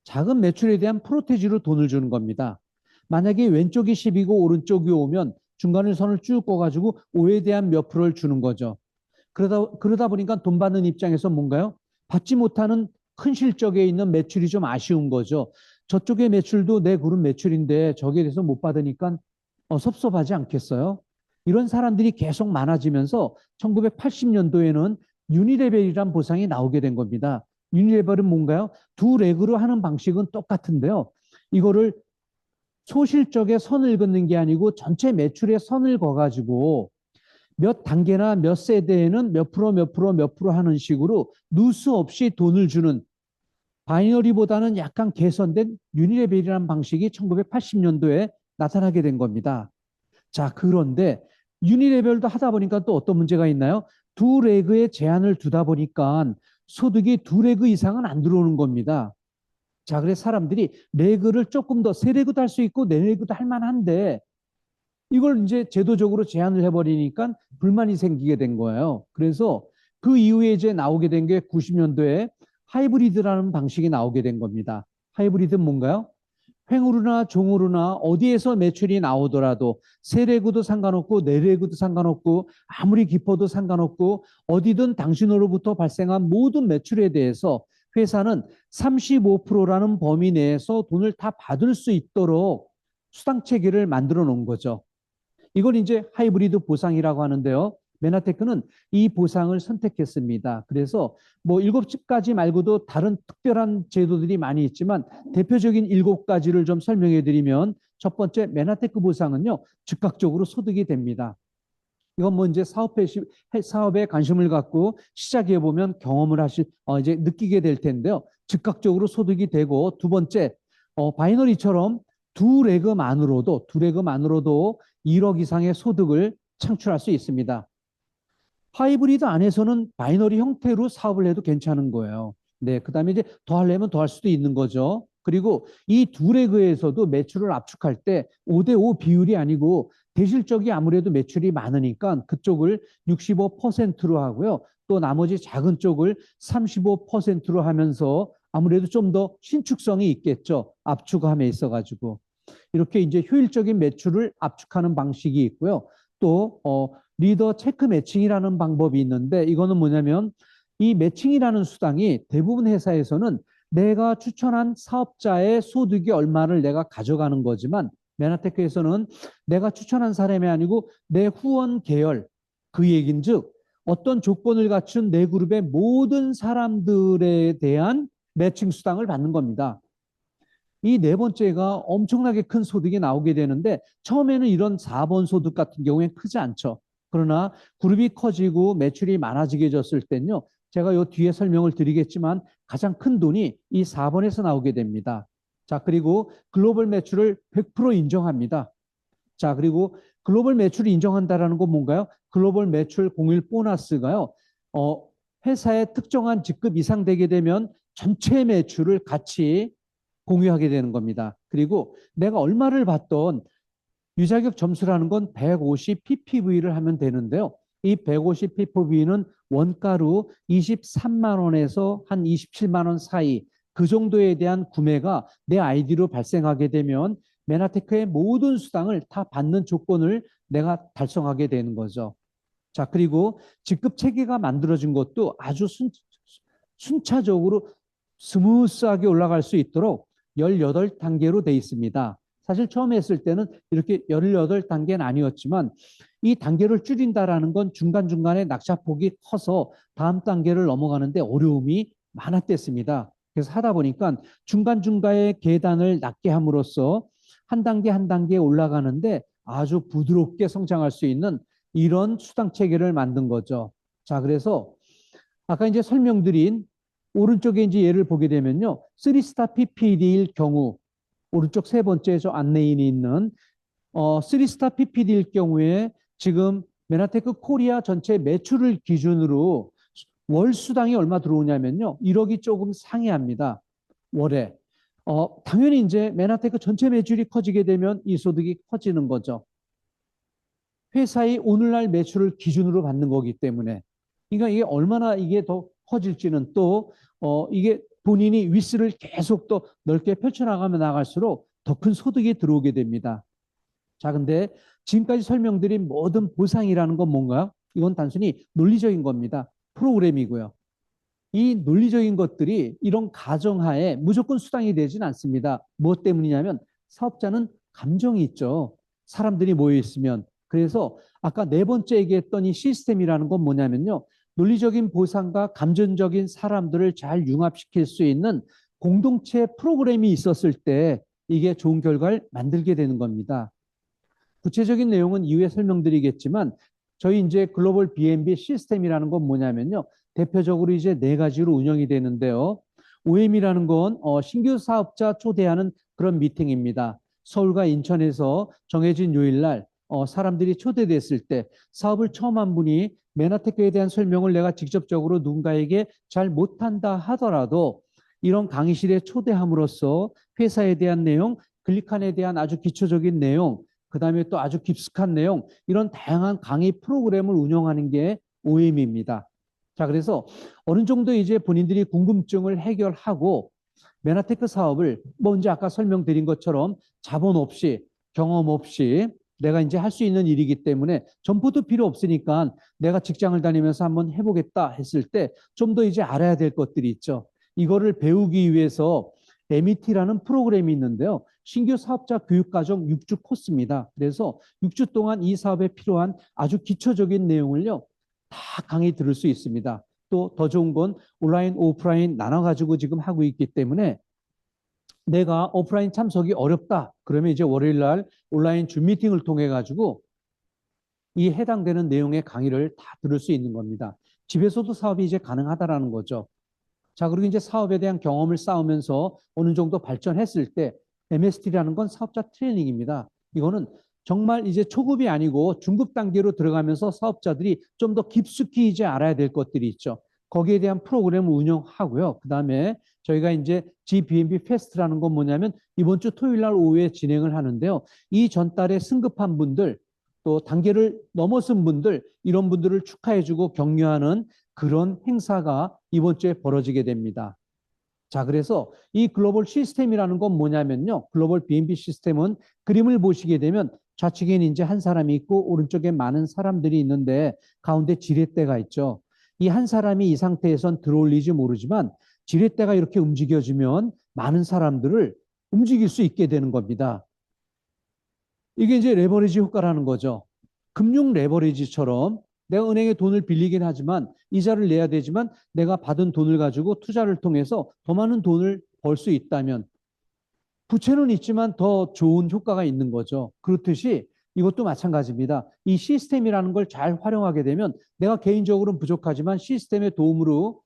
S1: 작은 매출에 대한 프로테지로 돈을 주는 겁니다. 만약에 왼쪽이 10이고 오른쪽이 5면 중간을 선을 쭉 그어가지고 5에 대한 몇 프로를 주는 거죠. 그러다 보니까 돈 받는 입장에서 뭔가요? 받지 못하는 큰 실적에 있는 매출이 좀 아쉬운 거죠. 저쪽의 매출도 내 그룹 매출인데 저기에 대해서 못 받으니까 섭섭하지 않겠어요? 이런 사람들이 계속 많아지면서 1980년도에는 유니레벨이란 보상이 나오게 된 겁니다. 유니레벨은 뭔가요? 두 렉으로 하는 방식은 똑같은데요. 이거를 소실적에 선을 긋는 게 아니고 전체 매출에 선을 그어가지고 몇 단계나 몇 세대에는 몇 프로, 몇 프로, 몇 프로 하는 식으로 누수 없이 돈을 주는 바이너리보다는 약간 개선된 유니레벨이라는 방식이 1980년도에 나타나게 된 겁니다. 자, 그런데 유니레벨도 하다 보니까 또 어떤 문제가 있나요? 두 레그에 제한을 두다 보니까 소득이 두 레그 이상은 안 들어오는 겁니다. 자, 그래서 사람들이 레그를 조금 더 세 레그도 할 수 있고 네 레그도 할 만한데 이걸 이제 제도적으로 제한을 해버리니까 불만이 생기게 된 거예요. 그래서 그 이후에 이제 나오게 된 게 90년도에 하이브리드라는 방식이 나오게 된 겁니다. 하이브리드는 뭔가요? 횡으로나 종으로나 어디에서 매출이 나오더라도 세레구도 상관없고 네레구도 상관없고 아무리 깊어도 상관없고 어디든 당신으로부터 발생한 모든 매출에 대해서 회사는 35%라는 범위 내에서 돈을 다 받을 수 있도록 수당 체계를 만들어 놓은 거죠. 이걸 이제 하이브리드 보상이라고 하는데요. 메나테크는 이 보상을 선택했습니다. 그래서 뭐 7가지 말고도 다른 특별한 제도들이 많이 있지만 대표적인 7가지를 좀 설명해 드리면 첫 번째 메나테크 보상은요. 즉각적으로 소득이 됩니다. 이건 뭐 이제 사업에 관심을 갖고 시작해 보면 경험을 이제 느끼게 될 텐데요. 즉각적으로 소득이 되고 두 번째, 바이너리처럼 두 레그만으로도 1억 이상의 소득을 창출할 수 있습니다. 하이브리드 안에서는 바이너리 형태로 사업을 해도 괜찮은 거예요. 네, 그다음에 이제 더 하려면 더 할 수도 있는 거죠. 그리고 이 두 레그에서도 매출을 압축할 때 5대5 비율이 아니고 대실적이 아무래도 매출이 많으니까 그쪽을 65%로 하고요. 또 나머지 작은 쪽을 35%로 하면서 아무래도 좀 더 신축성이 있겠죠. 압축함에 있어가지고. 이렇게 이제 효율적인 매출을 압축하는 방식이 있고요. 또 리더 체크 매칭이라는 방법이 있는데 이거는 뭐냐면 이 매칭이라는 수당이 대부분 회사에서는 내가 추천한 사업자의 소득이 얼마를 내가 가져가는 거지만 메나테크에서는 내가 추천한 사람이 아니고 내 후원 계열 그 얘긴즉 어떤 조건을 갖춘 내 그룹의 모든 사람들에 대한 매칭 수당을 받는 겁니다. 이 네 번째가 엄청나게 큰 소득이 나오게 되는데 처음에는 이런 4번 소득 같은 경우에 크지 않죠. 그러나 그룹이 커지고 매출이 많아지게 졌을 때는요. 제가 요 뒤에 설명을 드리겠지만 가장 큰 돈이 이 4번에서 나오게 됩니다. 자, 그리고 글로벌 매출을 100% 인정합니다. 자, 그리고 글로벌 매출을 인정한다라는 건 뭔가요? 글로벌 매출 공일 보너스가요. 회사의 특정한 직급 이상 되게 되면 전체 매출을 같이 공유하게 되는 겁니다. 그리고 내가 얼마를 받던 유자격 점수라는 건 150 ppv를 하면 되는데요. 이 150 ppv는 원가로 23만 원에서 한 27만 원 사이 그 정도에 대한 구매가 내 아이디로 발생하게 되면 메나테크의 모든 수당을 다 받는 조건을 내가 달성하게 되는 거죠. 자, 그리고 직급 체계가 만들어진 것도 아주 순차적으로 스무스하게 올라갈 수 있도록 18단계로 돼 있습니다. 사실 처음 했을 때는 이렇게 18단계는 아니었지만 이 단계를 줄인다라는 건 중간중간에 낙차폭이 커서 다음 단계를 넘어가는데 어려움이 많았댔습니다. 그래서 하다 보니까 중간중간에 계단을 낮게 함으로써 한 단계 한 단계 올라가는데 아주 부드럽게 성장할 수 있는 이런 수당 체계를 만든 거죠. 자, 그래서 아까 이제 설명드린 오른쪽에 이제 예를 보게 되면요. 3스타 PPD일 경우, 오른쪽 세 번째 저 안내인이 있는 3스타 PPD일 경우에 지금 메나테크 코리아 전체 매출을 기준으로 월 수당이 얼마 들어오냐면요. 1억이 조금 상회합니다. 월에. 당연히 이제 메나테크 전체 매출이 커지게 되면 이 소득이 커지는 거죠. 회사의 오늘날 매출을 기준으로 받는 거기 때문에. 그러니까 이게 얼마나 이게 더 커질지는 또, 이게 본인이 위스를 계속 또 넓게 펼쳐나가면 나갈수록 더 큰 소득이 들어오게 됩니다. 자, 근데 지금까지 설명드린 모든 보상이라는 건 뭔가요? 이건 단순히 논리적인 겁니다. 프로그램이고요. 이 논리적인 것들이 이런 가정하에 무조건 수당이 되진 않습니다. 무엇 때문이냐면 사업자는 감정이 있죠. 사람들이 모여 있으면. 그래서 아까 네 번째 얘기했던 이 시스템이라는 건 뭐냐면요. 논리적인 보상과 감정적인 사람들을 잘 융합시킬 수 있는 공동체 프로그램이 있었을 때 이게 좋은 결과를 만들게 되는 겁니다. 구체적인 내용은 이후에 설명드리겠지만 저희 이제 글로벌 B&B 시스템이라는 건 뭐냐면요. 대표적으로 이제 네 가지로 운영이 되는데요. OM이라는 건 신규 사업자 초대하는 그런 미팅입니다. 서울과 인천에서 정해진 요일날 사람들이 초대됐을 때 사업을 처음 한 분이 메나테크에 대한 설명을 내가 직접적으로 누군가에게 잘 못한다 하더라도 이런 강의실에 초대함으로써 회사에 대한 내용, 글리칸에 대한 아주 기초적인 내용, 그다음에 또 아주 깊숙한 내용, 이런 다양한 강의 프로그램을 운영하는 게 OM입니다. 자, 그래서 어느 정도 이제 본인들이 궁금증을 해결하고 메나테크 사업을 뭐 이제 아까 설명드린 것처럼 자본 없이 경험 없이 내가 이제 할 수 있는 일이기 때문에 점포도 필요 없으니까 내가 직장을 다니면서 한번 해보겠다 했을 때 좀 더 이제 알아야 될 것들이 있죠. 이거를 배우기 위해서 MET라는 프로그램이 있는데요. 신규 사업자 교육과정 6주 코스입니다. 그래서 6주 동안 이 사업에 필요한 아주 기초적인 내용을요. 다 강의 들을 수 있습니다. 또 더 좋은 건 온라인, 오프라인 나눠가지고 지금 하고 있기 때문에 내가 오프라인 참석이 어렵다. 그러면 이제 월요일 날 온라인 줌 미팅을 통해 가지고 이 해당되는 내용의 강의를 다 들을 수 있는 겁니다. 집에서도 사업이 이제 가능하다라는 거죠. 자, 그리고 이제 사업에 대한 경험을 쌓으면서 어느 정도 발전했을 때 MST라는 건 사업자 트레이닝입니다. 이거는 정말 이제 초급이 아니고 중급 단계로 들어가면서 사업자들이 좀 더 깊숙이 이제 알아야 될 것들이 있죠. 거기에 대한 프로그램을 운영하고요. 그다음에 저희가 이제 GBNB 페스트라는 건 뭐냐면 이번 주 토요일 날 오후에 진행을 하는데요. 이 전달에 승급한 분들 또 단계를 넘어선 분들 이런 분들을 축하해주고 격려하는 그런 행사가 이번 주에 벌어지게 됩니다. 자, 그래서 이 글로벌 시스템이라는 건 뭐냐면요. 글로벌 B&B 시스템은 그림을 보시게 되면 좌측에는 이제 한 사람이 있고 오른쪽에 많은 사람들이 있는데 가운데 지렛대가 있죠. 이 한 사람이 이 상태에선 들어올리지 모르지만 지렛대가 이렇게 움직여지면 많은 사람들을 움직일 수 있게 되는 겁니다. 이게 이제 레버리지 효과라는 거죠. 금융 레버리지처럼 내가 은행에 돈을 빌리긴 하지만 이자를 내야 되지만 내가 받은 돈을 가지고 투자를 통해서 더 많은 돈을 벌 수 있다면 부채는 있지만 더 좋은 효과가 있는 거죠. 그렇듯이 이것도 마찬가지입니다. 이 시스템이라는 걸 잘 활용하게 되면 내가 개인적으로는 부족하지만 시스템의 도움으로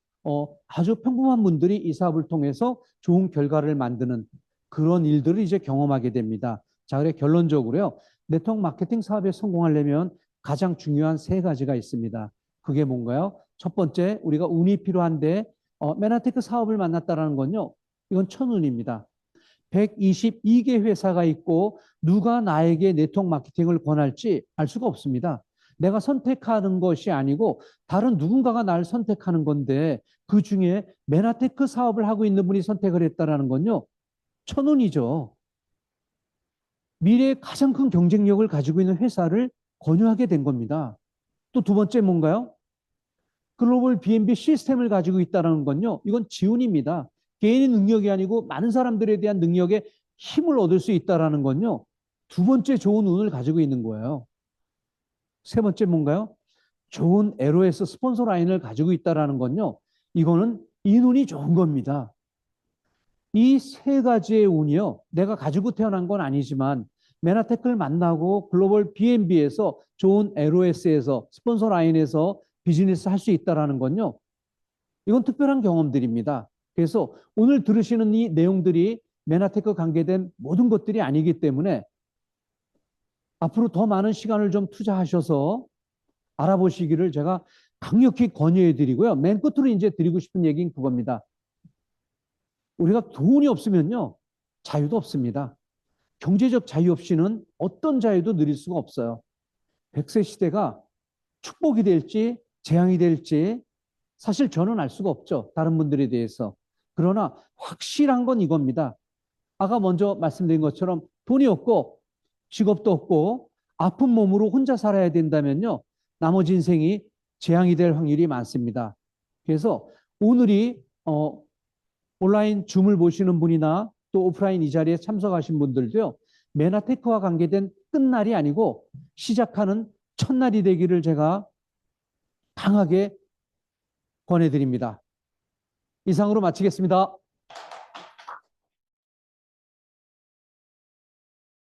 S1: 아주 평범한 분들이 이 사업을 통해서 좋은 결과를 만드는 그런 일들을 이제 경험하게 됩니다. 자, 그래 결론적으로요. 네트워크 마케팅 사업에 성공하려면 가장 중요한 세 가지가 있습니다. 그게 뭔가요? 첫 번째, 우리가 운이 필요한데 메나테크 사업을 만났다는 건요. 이건 천운입니다. 122개 회사가 있고 누가 나에게 네트워크 마케팅을 권할지 알 수가 없습니다. 내가 선택하는 것이 아니고 다른 누군가가 나를 선택하는 건데 그 중에 메나테크 사업을 하고 있는 분이 선택을 했다는 건요. 천운이죠. 미래에 가장 큰 경쟁력을 가지고 있는 회사를 권유하게 된 겁니다. 또 두 번째 뭔가요? 글로벌 B&B 시스템을 가지고 있다는 건요. 이건 지운입니다. 개인의 능력이 아니고 많은 사람들에 대한 능력에 힘을 얻을 수 있다라는 건요. 두 번째 좋은 운을 가지고 있는 거예요. 세 번째 뭔가요? 좋은 LOS 스폰서 라인을 가지고 있다라는 건요. 이거는 이 눈이 좋은 겁니다. 이 세 가지의 운이요. 내가 가지고 태어난 건 아니지만 메나테크를 만나고 글로벌 B&B에서 좋은 LOS에서 스폰서 라인에서 비즈니스 할 수 있다라는 건요. 이건 특별한 경험들입니다. 그래서 오늘 들으시는 이 내용들이 메나테크 관계된 모든 것들이 아니기 때문에 앞으로 더 많은 시간을 좀 투자하셔서 알아보시기를 제가 강력히 권유해 드리고요. 맨 끝으로 이제 드리고 싶은 얘기는 그겁니다. 우리가 돈이 없으면요. 자유도 없습니다. 경제적 자유 없이는 어떤 자유도 누릴 수가 없어요. 100세 시대가 축복이 될지 재앙이 될지 사실 저는 알 수가 없죠. 다른 분들에 대해서. 그러나 확실한 건 이겁니다. 아까 먼저 말씀드린 것처럼 돈이 없고 직업도 없고 아픈 몸으로 혼자 살아야 된다면요. 나머지 인생이 재앙이 될 확률이 많습니다. 그래서 오늘이 온라인 줌을 보시는 분이나 또 오프라인 이 자리에 참석하신 분들도요. 메나테크와 관계된 끝날이 아니고 시작하는 첫날이 되기를 제가 강하게 권해드립니다. 이상으로 마치겠습니다.